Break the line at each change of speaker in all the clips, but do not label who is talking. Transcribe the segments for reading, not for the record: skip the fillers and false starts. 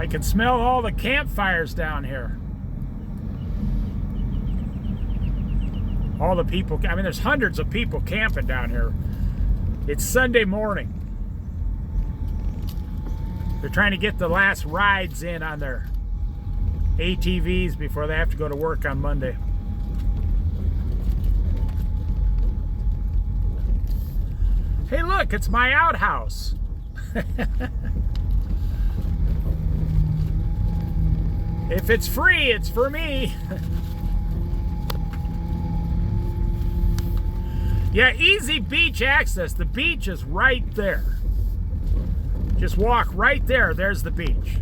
I can smell all the campfires down here. All the people, I mean, there's hundreds of people camping down here. It's Sunday morning. They're trying to get the last rides in on their ATVs before they have to go to work on Monday. Hey, look, it's my outhouse. If it's free, it's for me. Yeah, easy beach access. The beach is right there. Just walk right there. There's the beach.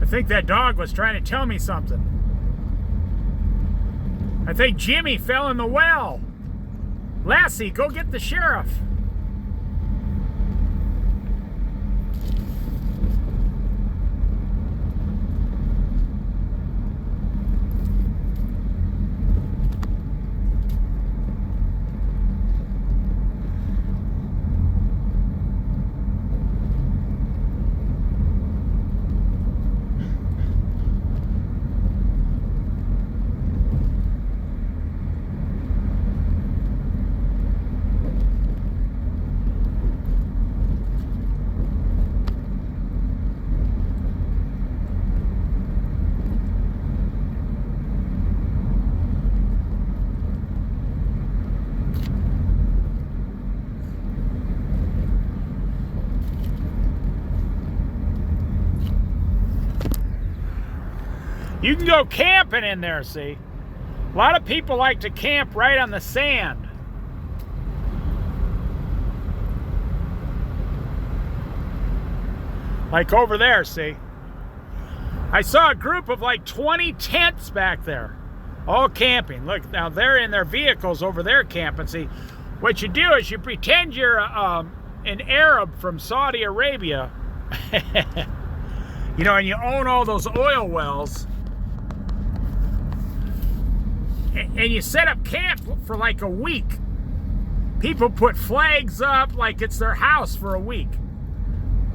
I think that dog was trying to tell me something. I think Jimmy fell in the well. Lassie, go get the sheriff. You can go camping in there, see? A lot of people like to camp right on the sand. Like over there, see? I saw a group of like 20 tents back there, all camping. Look, now they're in their vehicles over there camping. See, what you do is you pretend you're an Arab from Saudi Arabia, you know, and you own all those oil wells. And you set up camp for like a week. People put flags up like it's their house for a week.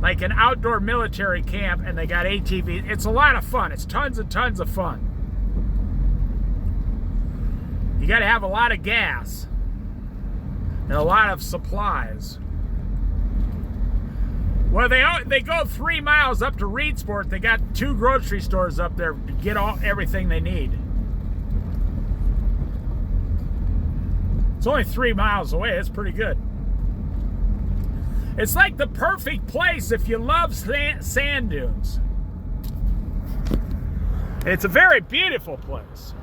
Like an outdoor military camp, and they got ATVs. It's a lot of fun. It's tons and tons of fun. You got to have a lot of gas and a lot of supplies. Well, they go 3 miles up to Reedsport. They got 2 grocery stores up there to get everything they need. It's only 3 miles away. It's pretty good. It's like the perfect place if you love sand dunes. It's a very beautiful place.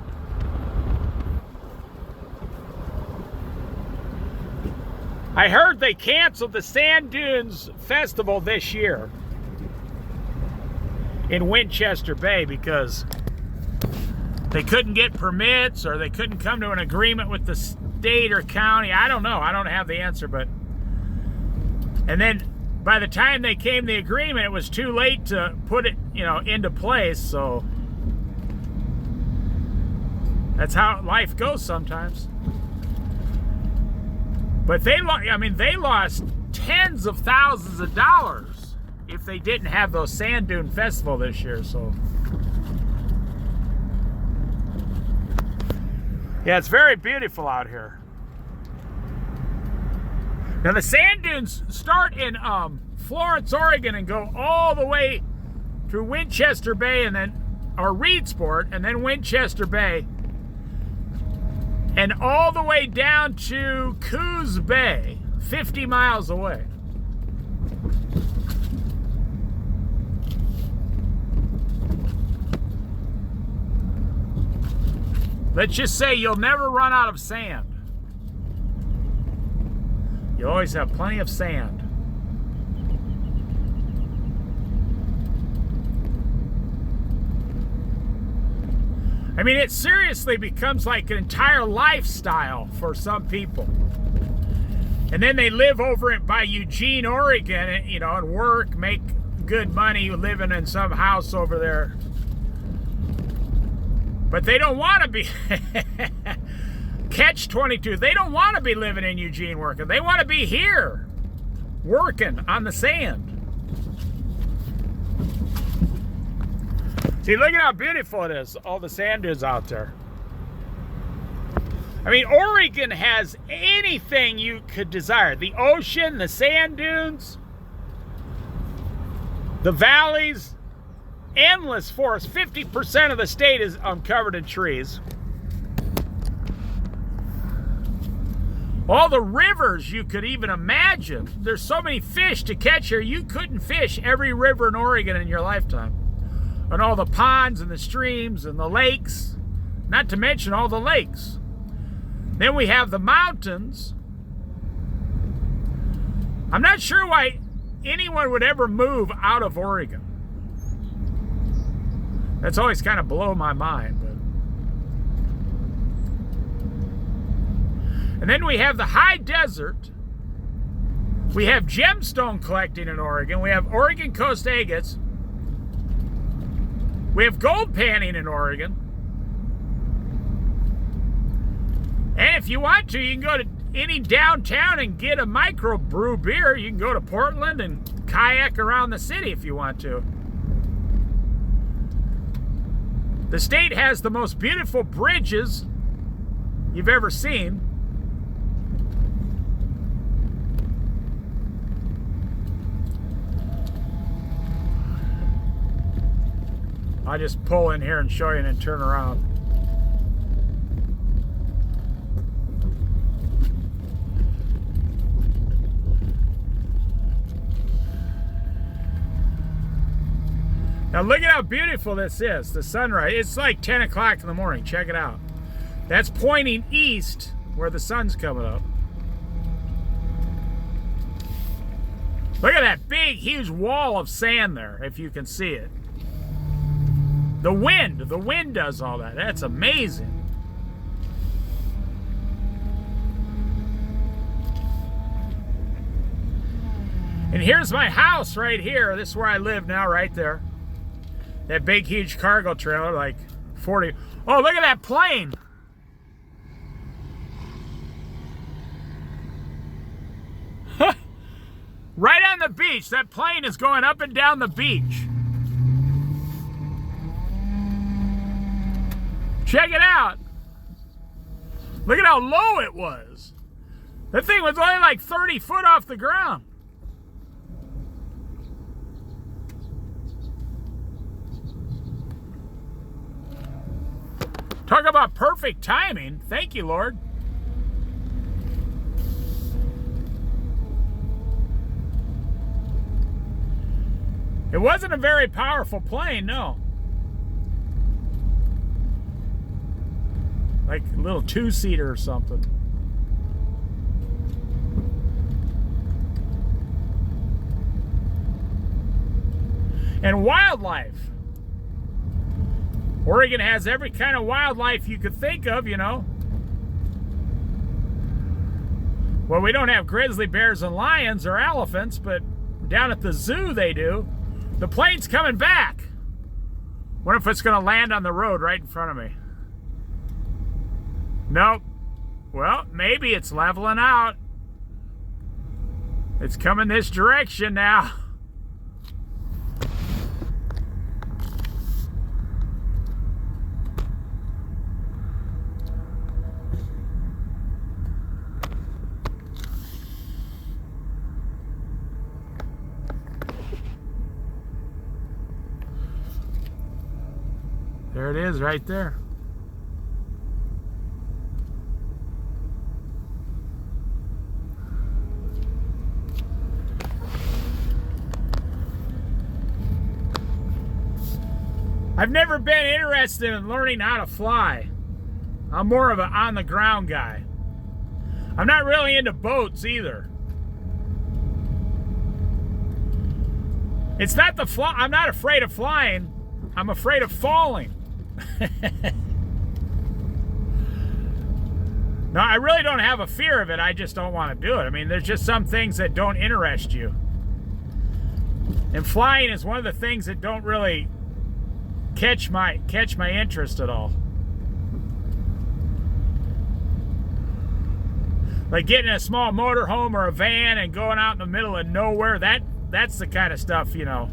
I heard they canceled the Sand Dunes Festival this year in Winchester Bay because they couldn't get permits or they couldn't come to an agreement with the state or county. I don't know. I don't have the answer, but... And then by the time they came to the agreement, it was too late to put it, you know, into place, so... That's how life goes sometimes. But they lost tens of thousands of dollars if they didn't have those Sand Dune Festival this year, so... Yeah, it's very beautiful out here. Now the sand dunes start in Florence, Oregon and go all the way through Winchester Bay and then or Reedsport, and then Winchester Bay, and all the way down to Coos Bay, 50 miles away. Let's just say you'll never run out of sand. You always have plenty of sand. I mean, it seriously becomes like an entire lifestyle for some people. And then they live over it by Eugene, Oregon, and, you know, and work, make good money living in some house over there. But they don't want to be catch-22. They don't want to be living in Eugene working. They want to be here working on the sand. See, look at how beautiful it is, all the sand dunes out there. I mean, Oregon has anything you could desire. The ocean, the sand dunes, the valleys, endless forest. 50% of the state is covered in trees. All the rivers you could even imagine. There's so many fish to catch here, you couldn't fish every river in Oregon in your lifetime. And all the ponds and the streams and the lakes, not to mention all the lakes. Then we have the mountains. I'm not sure why anyone would ever move out of Oregon. That's always kind of blown my mind. And then we have the high desert. We have gemstone collecting in Oregon. We have Oregon coast agates. We have gold panning in Oregon. And if you want to, you can go to any downtown and get a microbrew beer. You can go to Portland and kayak around the city if you want to. The state has the most beautiful bridges you've ever seen. I'll just pull in here and show you and then turn around. Now look at how beautiful this is, the sunrise. It's like 10 o'clock in the morning, check it out. That's pointing east where the sun's coming up. Look at that big, huge wall of sand there, if you can see it. The wind does all that. That's amazing. And here's my house right here. This is where I live now, right there. That big, huge cargo trailer, like 40. Oh, look at that plane. Right on the beach. That plane is going up and down the beach. Check it out. Look at how low it was. That thing was only like 30 foot off the ground. Talk about perfect timing. Thank you, Lord. It wasn't a very powerful plane, no. Like a little two-seater or something. And wildlife. Oregon has every kind of wildlife you could think of, you know. Well, we don't have grizzly bears and lions or elephants, but down at the zoo they do. The plane's coming back. What if it's going to land on the road right in front of me? Nope. Well, maybe it's leveling out. It's coming this direction now. it is right there. I've never been interested in learning how to fly. I'm more of an on-the-ground guy. I'm not really into boats either. It's not the fly. I'm not afraid of flying. I'm afraid of falling. No, I really don't have a fear of it. I just don't want to do it. I mean, there's just some things that don't interest you. And flying is one of the things that don't really catch my interest at all. Like getting a small motorhome or a van and going out in the middle of nowhere, that's the kind of stuff, you know.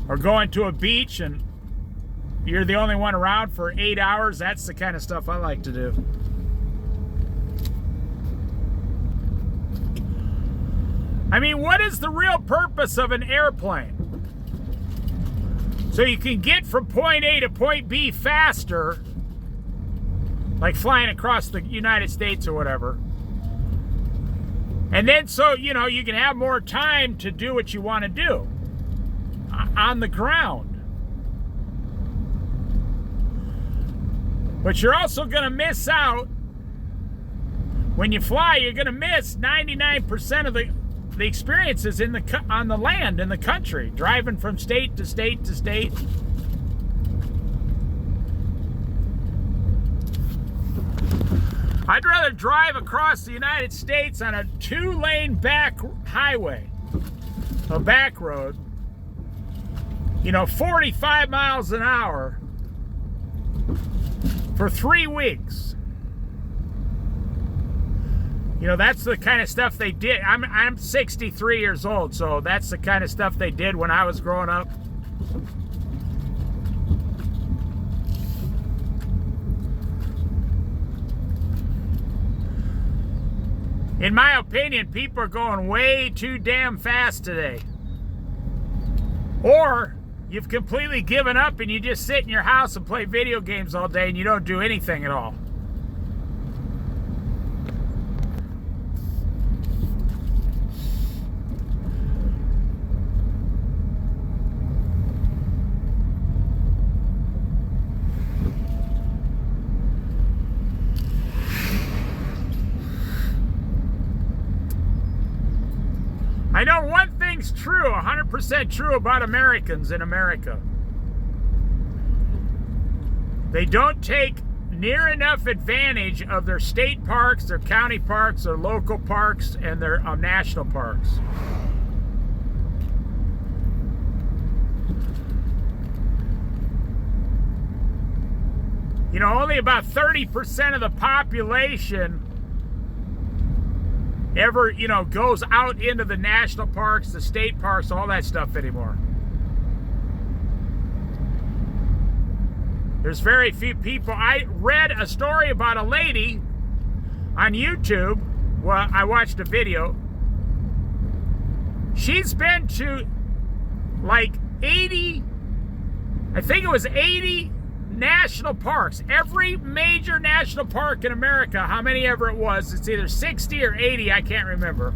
Or going to a beach and you're the only one around for 8 hours, that's the kind of stuff I like to do. I mean, what is the real purpose of an airplane? So you can get from point A to point B faster, like flying across the United States or whatever. And then so, you know, you can have more time to do what you want to do on the ground. But you're also going to miss out. When you fly, you're going to miss 99% of the experiences on the land in the country, driving from state to state to state. I'd rather drive across the United States on a 2-lane back highway, a back road, you know, 45 miles an hour for 3 weeks. You know, that's the kind of stuff they did. I'm 63 years old, so that's the kind of stuff they did when I was growing up. In my opinion, people are going way too damn fast today. Or you've completely given up and you just sit in your house and play video games all day and you don't do anything at all. I know one thing's true, 100% true about Americans in America. They don't take near enough advantage of their state parks, their county parks, their local parks, and their national parks. You know, only about 30% of the population ever, you know, goes out into the national parks, the state parks, all that stuff anymore. There's very few people. I read a story about a lady on YouTube. Well, I watched a video. She's been to like 80, I think it was 80 national parks. Every major national park in America, how many ever it was, it's either 60 or 80, I can't remember.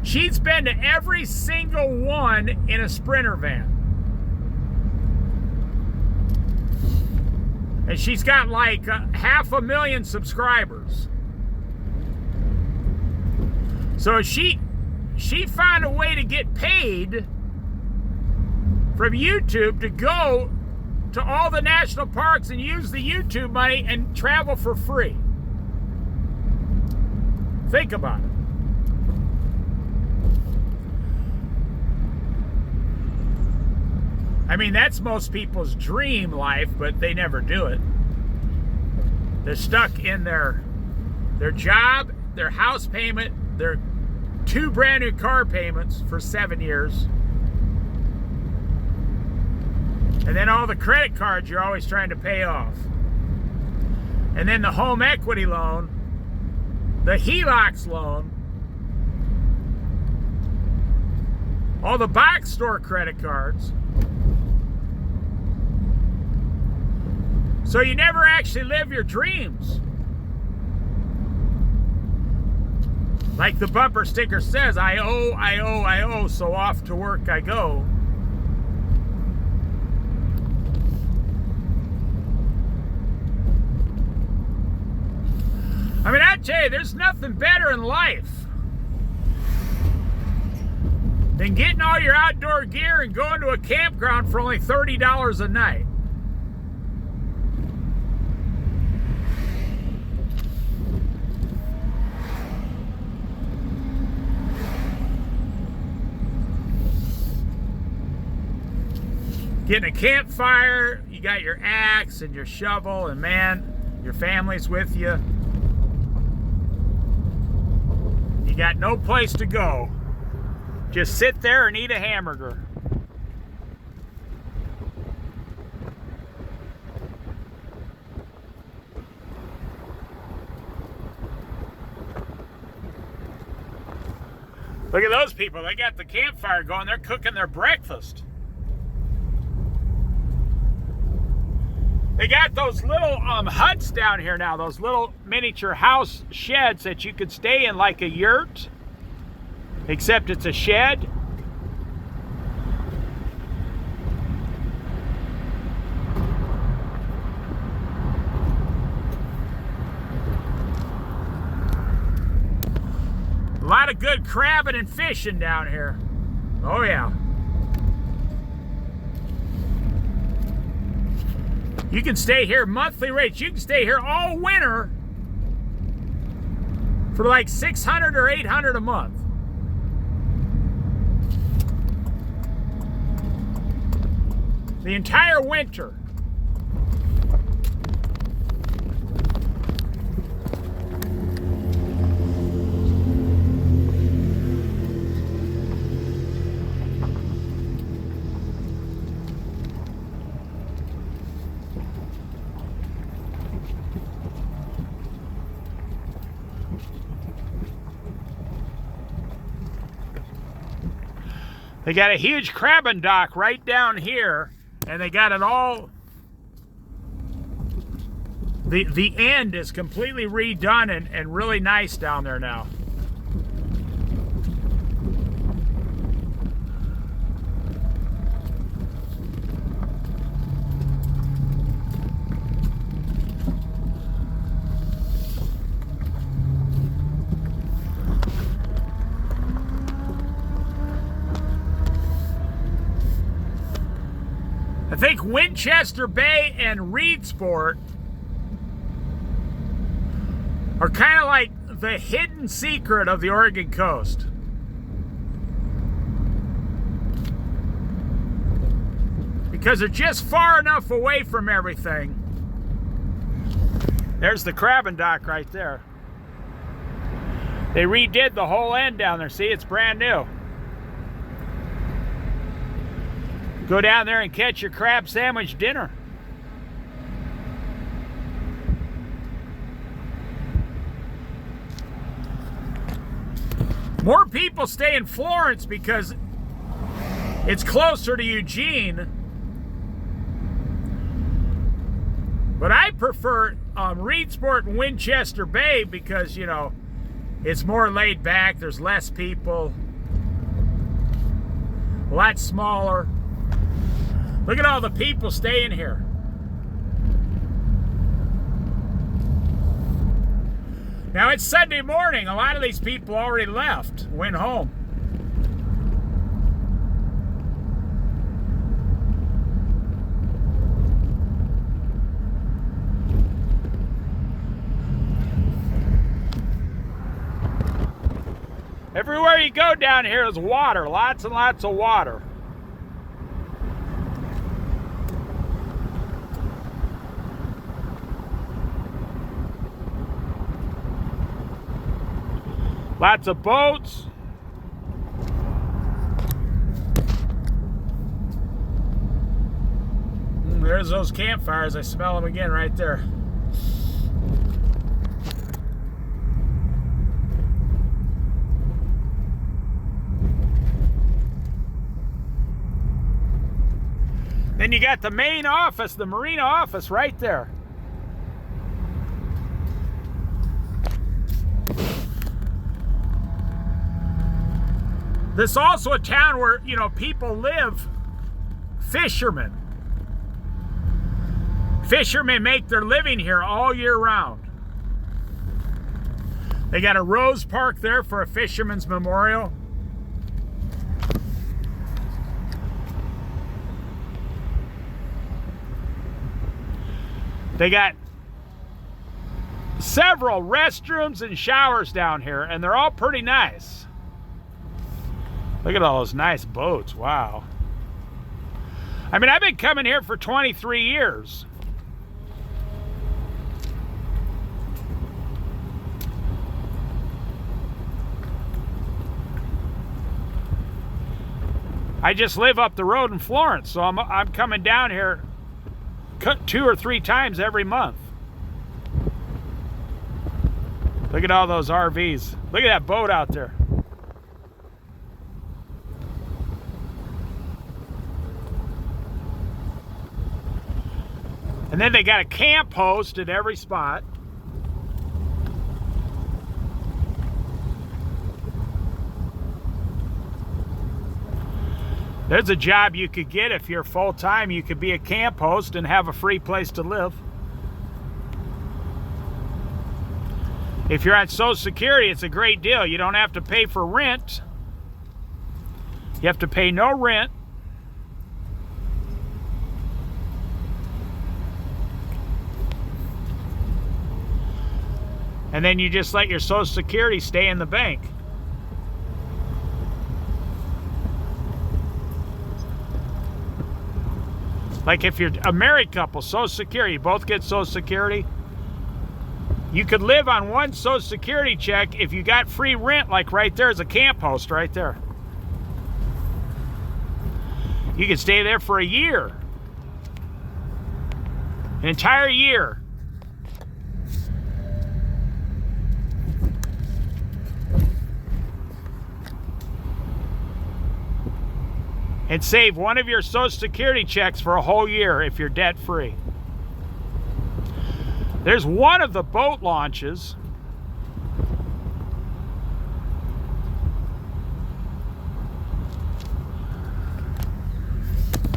She's been to every single one in a Sprinter van. And she's got like 500,000 subscribers. So she found a way to get paid from YouTube to go to all the national parks and use the YouTube money and travel for free. Think about it. I mean, that's most people's dream life, but they never do it. They're stuck in their job, their house payment, their 2 brand new car payments for 7 years. And then all the credit cards you're always trying to pay off. And then the home equity loan, the HELOCs loan. all the box store credit cards. So you never actually live your dreams. Like the bumper sticker says, I owe, so off to work I go. I mean, I tell you, there's nothing better in life than getting all your outdoor gear and going to a campground for only $30 a night. Getting a campfire, you got your axe and your shovel, and man, your family's with you. You got no place to go. Just sit there and eat a hamburger. Look at those people. They got the campfire going. They're cooking their breakfast. They got those little huts down here now, those little miniature house sheds that you could stay in like a yurt, except it's a shed. A lot of good crabbing and fishing down here. Oh yeah. You can stay here monthly rates. You can stay here all winter for like $600 or $800 a month. The entire winter. They got a huge crabbing dock right down here, and they got it all. The end is completely redone and really nice down there now. I think Winchester Bay and Reedsport are kind of like the hidden secret of the Oregon coast. Because they're just far enough away from everything. There's the crabbing dock right there. They redid the whole end down there. See, it's brand new. Go down there and catch your crab sandwich dinner. More people stay in Florence because it's closer to Eugene. But I prefer Reedsport and Winchester Bay because, you know, it's more laid back, there's less people, a lot smaller. Look at all the people staying here. Now it's Sunday morning. A lot of these people already left, went home. Everywhere you go down here is water, lots and lots of water. Lots of boats. There's those campfires. I smell them again right there. Then you got the main office, the marina office right there. This is also a town where, you know, people live. Fishermen. Fishermen make their living here all year round. They got a Rose Park there for a Fisherman's Memorial. They got several restrooms and showers down here, and they're all pretty nice. Look at all those nice boats, wow. I mean, I've been coming here for 23 years. I just live up the road in Florence, so I'm coming down here 2 or 3 times every month. Look at all those RVs. Look at that boat out there. And then they got a camp host at every spot. There's a job you could get if you're full-time. You could be a camp host and have a free place to live. If you're on Social Security, it's a great deal. You don't have to pay for rent. You have to pay no rent. And then you just let your Social Security stay in the bank. Like if you're a married couple, Social Security, you both get Social Security. You could live on one Social Security check if you got free rent, like right there is a camp host right there. You could stay there for a year. An entire year. And save one of your Social Security checks for a whole year if you're debt-free. There's one of the boat launches.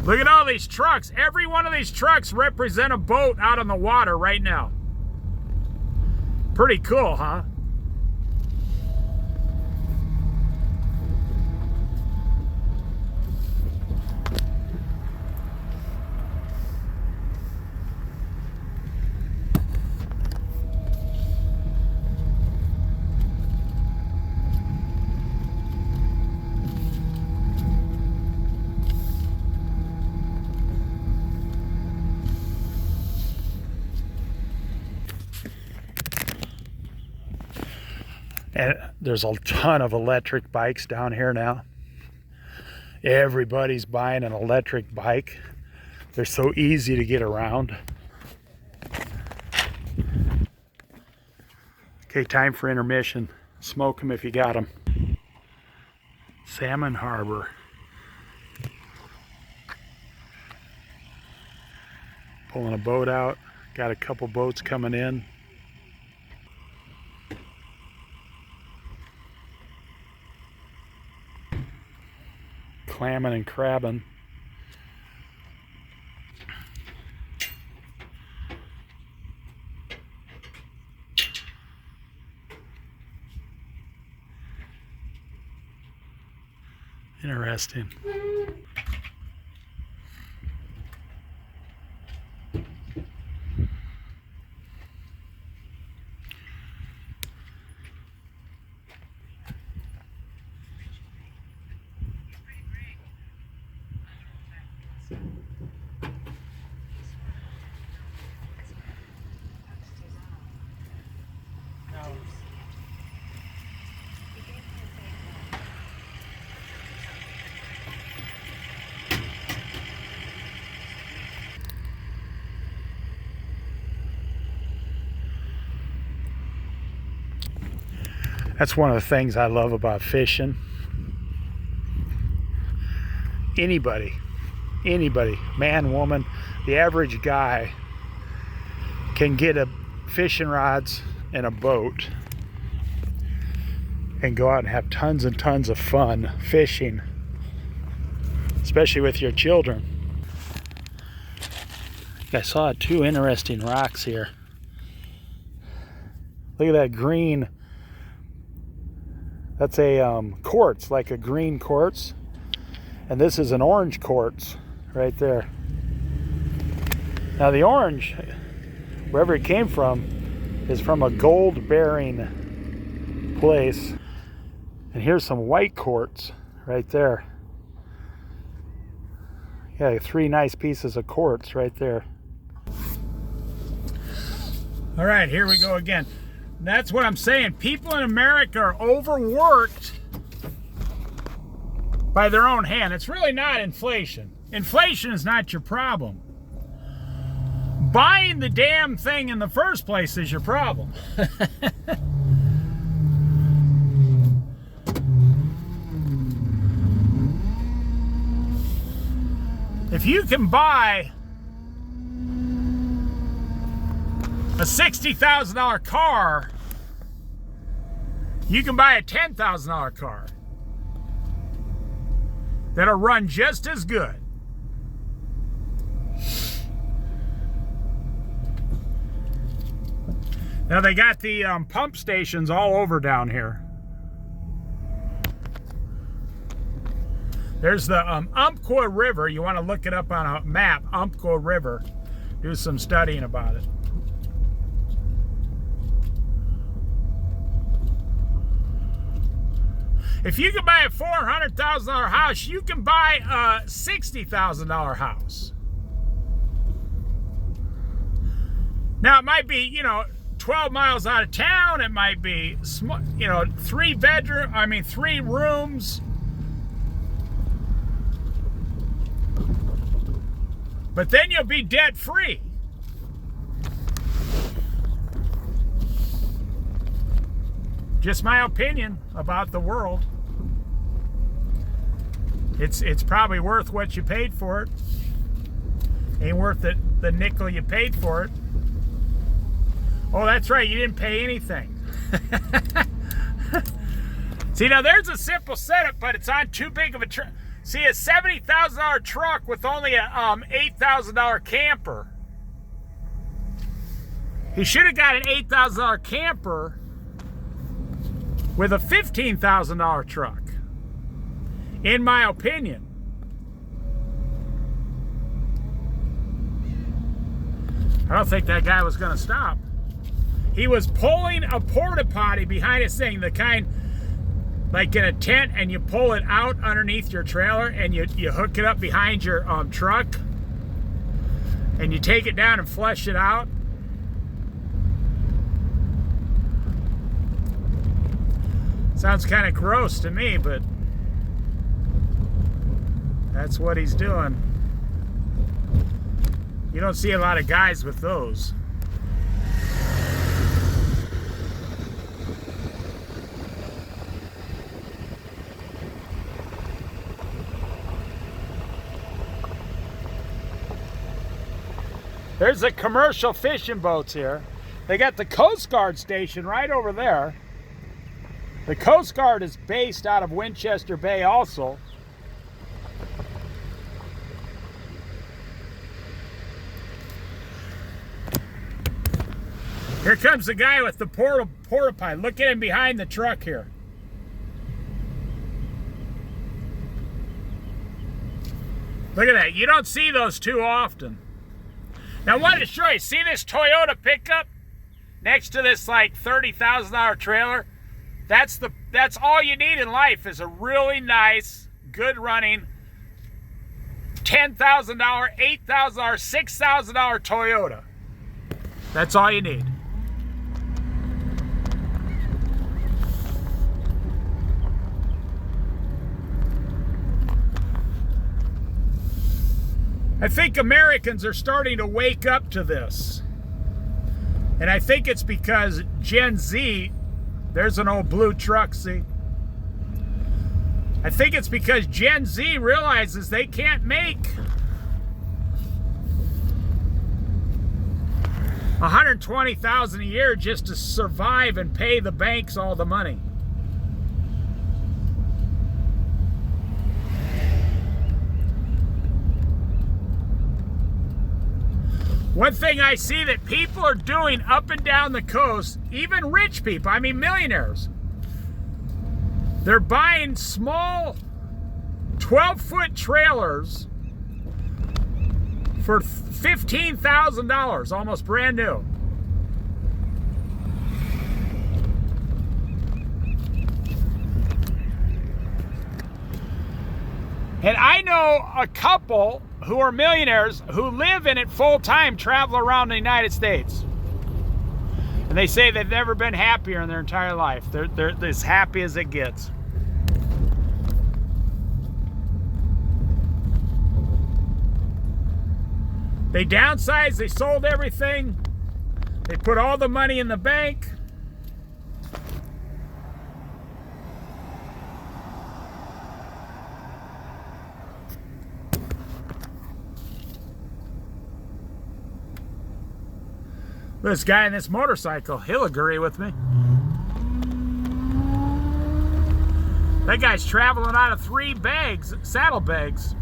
Look at all these trucks. Every one of these trucks represent a boat out on the water right now. Pretty cool, huh? And there's a ton of electric bikes down here now. Everybody's buying an electric bike. They're so easy to get around. Okay, time for intermission. Smoke them if you got them. Salmon Harbor. Pulling a boat out. Got a couple boats coming in. Clamming and crabbing. Interesting. That's one of the things I love about fishing. Anybody anybody, man, woman, the average guy can get a fishing rods and a boat and go out and have tons and tons of fun fishing, especially with your children. I saw two interesting rocks here. Look at that green. That's a quartz, like a green quartz. And this is an orange quartz right there. Now the orange, wherever it came from, is from a gold-bearing place. And here's some white quartz right there. Yeah, 3 nice pieces of quartz right there. All right, here we go again. That's what I'm saying. People in America are overworked by their own hand. It's really not inflation. Inflation is not your problem. Buying the damn thing in the first place is your problem. If you can buy a $60,000 car, you can buy a $10,000 car that'll run just as good. Now they got the pump stations all over down here. There's the Umpqua River. You want to look it up on a map, Umpqua River. Do some studying about it. If you can buy a $400,000 house, you can buy a $60,000 house. Now it might be, 12 miles out of town. It might be, 3 rooms. But then you'll be debt free. Just my opinion about the world. It's probably worth what you paid for it. Ain't worth the nickel you paid for it. Oh, that's right, you didn't pay anything. See, now there's a simple setup, but it's on too big of a truck. See, a $70,000 truck with only a $8,000 camper. He should have got an $8,000 camper with a $15,000 truck, in my opinion. I don't think that guy was going to stop. He was pulling a porta potty behind his thing, the kind like in a tent, and you pull it out underneath your trailer and you hook it up behind your truck and you take it down and flush it out. Sounds kind of gross to me, but that's what he's doing. You don't see a lot of guys with those. There's the commercial fishing boats here. They got the Coast Guard station right over there. The Coast Guard is based out of Winchester Bay also. Here comes the guy with the porta potty. Look at him behind the truck here. Look at that. You don't see those too often. Now I wanted to show you, see this Toyota pickup next to this like $30,000 trailer? That's all you need in life, is a really nice, good running $10,000, $8,000, $6,000 Toyota. That's all you need. I think Americans are starting to wake up to this. And I think it's because Gen Z, there's an old blue truck, see? I think it's because Gen Z realizes they can't make $120,000 a year just to survive and pay the banks all the money. One thing I see that people are doing up and down the coast, even rich people, I mean millionaires, they're buying small 12-foot trailers for $15,000, almost brand new. And I know a couple who are millionaires who live in it full time, travel around the United States. And they say they've never been happier in their entire life. They're as happy as it gets. They downsized, they sold everything, they put all the money in the bank. This guy in this motorcycle, he'll agree with me. That guy's traveling out of 3 bags, saddlebags.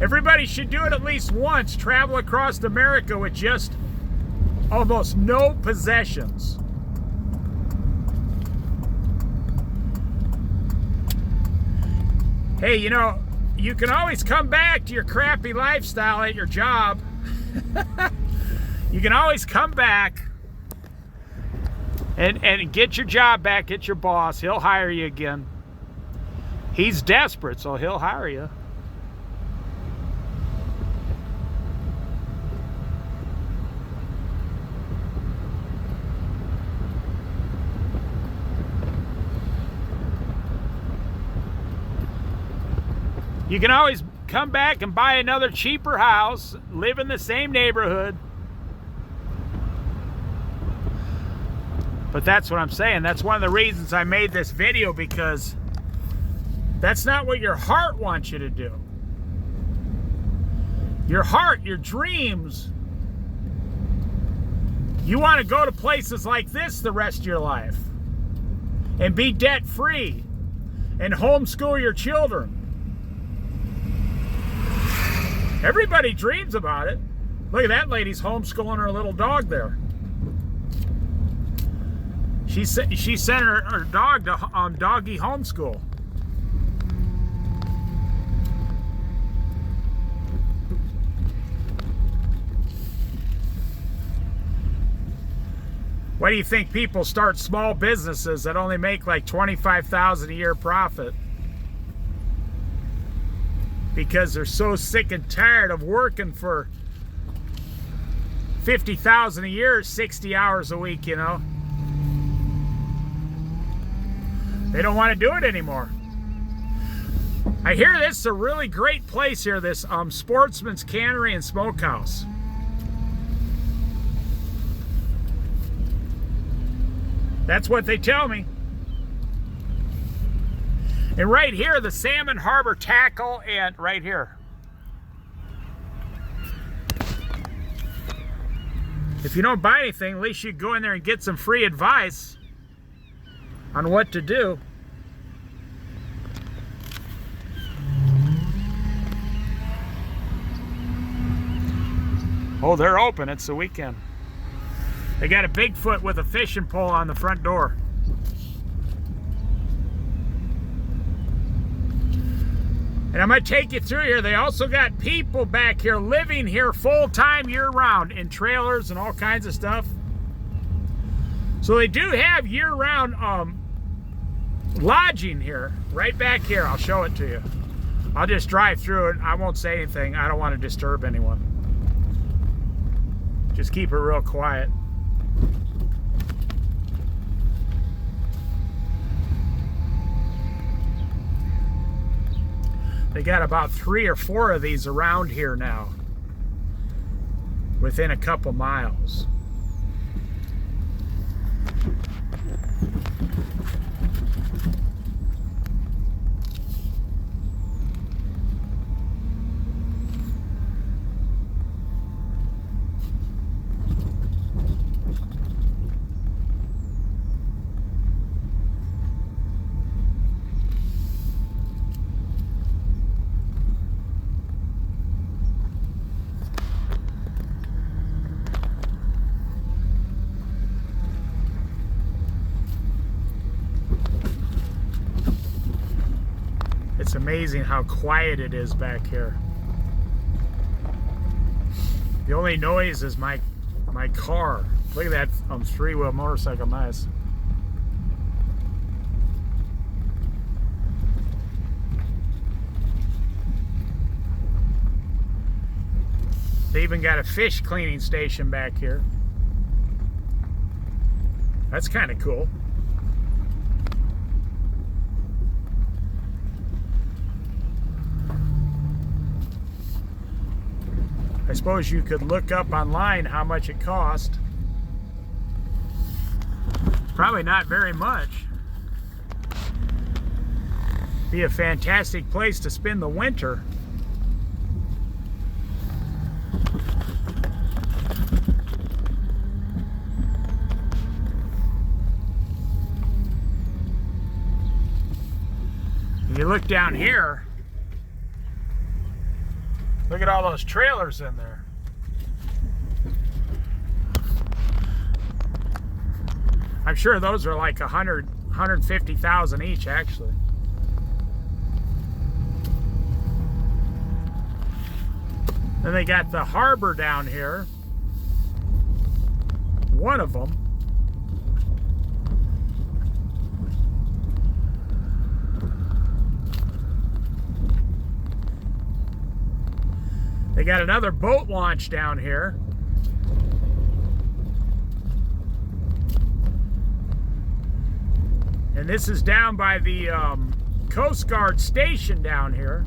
Everybody should do it at least once, travel across America with just almost no possessions. Hey, you know, you can always come back to your crappy lifestyle at your job. You can always come back and get your job back, get your boss. He'll hire you again. He's desperate, so he'll hire you. You can always come back and buy another cheaper house, live in the same neighborhood. But that's what I'm saying. That's one of the reasons I made this video, because that's not what your heart wants you to do. Your heart, your dreams, you want to go to places like this the rest of your life and be debt-free and homeschool your children. Everybody dreams about it. Look at that lady's homeschooling her little dog there. She sent her dog to doggy homeschool. Why do you think people start small businesses that only make like $25,000 a year profit? Because they're so sick and tired of working for $50,000 a year, 60 hours a week, you know. They don't want to do it anymore. I hear this is a really great place here, this Sportsman's Cannery and Smokehouse. That's what they tell me. And right here, the Salmon Harbor Tackle, and right here. If you don't buy anything, at least you go in there and get some free advice on what to do. Oh, they're open. It's the weekend. They got a Bigfoot with a fishing pole on the front door. And I'm going to take you through here. They also got people back here living here full-time year-round in trailers and all kinds of stuff. So they do have year-round lodging here, right back here. I'll show it to you. I'll just drive through it. I won't say anything. I don't want to disturb anyone. Just keep it real quiet. They got about 3 or 4 of these around here now, within a couple miles. It's amazing how quiet it is back here. The only noise is my car. Look at that three-wheel motorcycle, nice. They even got a fish cleaning station back here. That's kind of cool. I suppose you could look up online how much it cost. Probably not very much. Be a fantastic place to spend the winter. You look down here, look at all those trailers in there. I'm sure those are like 150,000 each, actually. Then they got the harbor down here. One of them. They got another boat launch down here. And this is down by the Coast Guard station down here.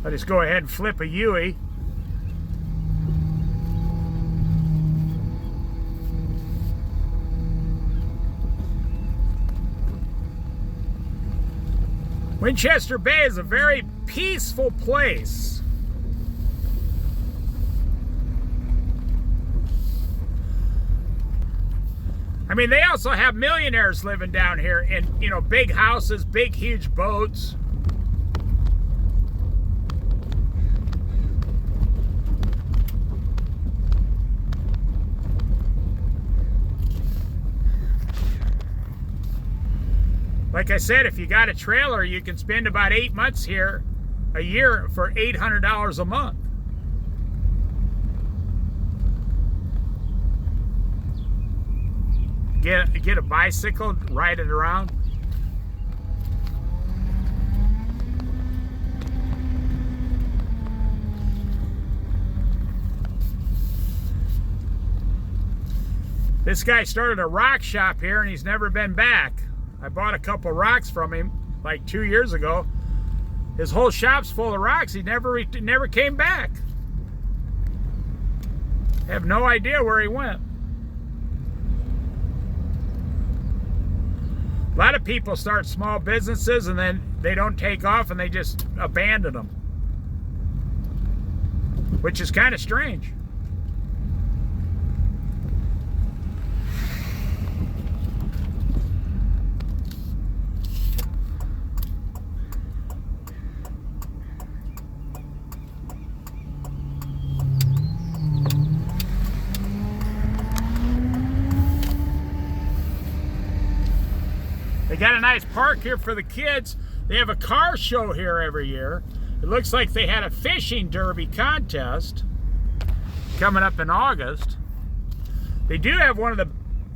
I'll just go ahead and flip a Yui. Winchester Bay is a very peaceful place. I mean, they also have millionaires living down here in, you know, big houses, big, huge boats. Like I said, if you got a trailer, you can spend about 8 months here a year for $800 a month. Get a bicycle, ride it around. This guy started a rock shop here and he's never been back. I bought a couple rocks from him like 2 years ago. His whole shop's full of rocks. He never came back. I have no idea where he went. A lot of people start small businesses and then they don't take off and they just abandon them, which is kind of strange. They got a nice park here for the kids. They have a car show here every year. It looks like they had a fishing derby contest coming up in August. They do have one of the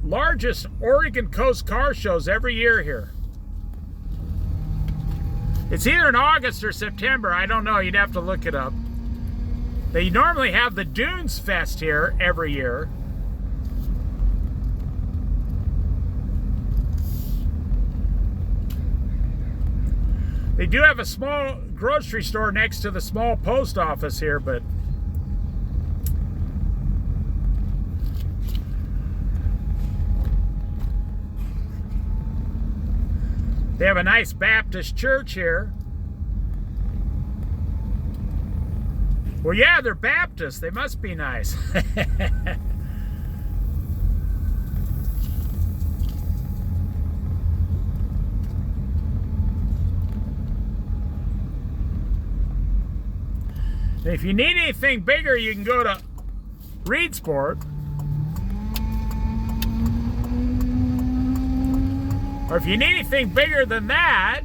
largest Oregon coast car shows every year here. It's either in August or September. I don't know. You'd have to look it up. They normally have the Dunes Fest here every year. They do have a small grocery store next to the small post office here, but they have a nice Baptist church here. Well, yeah, they're Baptist. They must be nice. If you need anything bigger, you can go to reed sport. Or if you need anything bigger than that,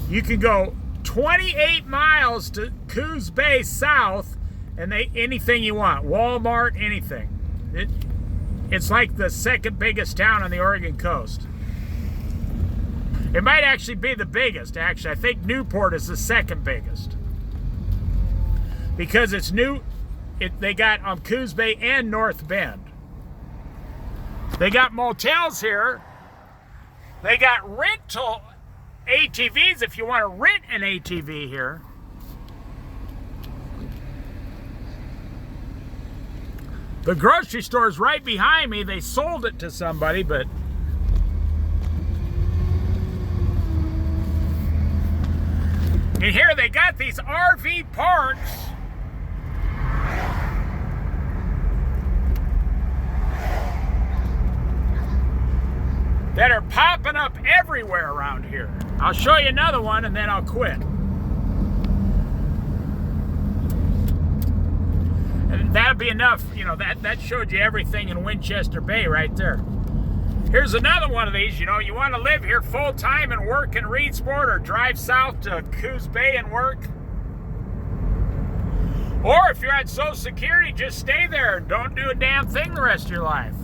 you can go 28 miles to Coos Bay South, and anything you want, Walmart, anything. It's like the second biggest town on the Oregon coast. It might actually be the biggest, actually. I think Newport is the second biggest. Because it's new, they got on Coos Bay and North Bend. They got motels here. They got rental ATVs if you want to rent an ATV here. The grocery store is right behind me. They sold it to somebody, but and here they got these RV parks that are popping up everywhere around here. I'll show you another one and then I'll quit. And that'd be enough, you know, that showed you everything in Winchester Bay right there. Here's another one of these, you know, you want to live here full time and work in Reedsport or drive south to Coos Bay and work. Or if you're on Social Security, just stay there and don't do a damn thing the rest of your life.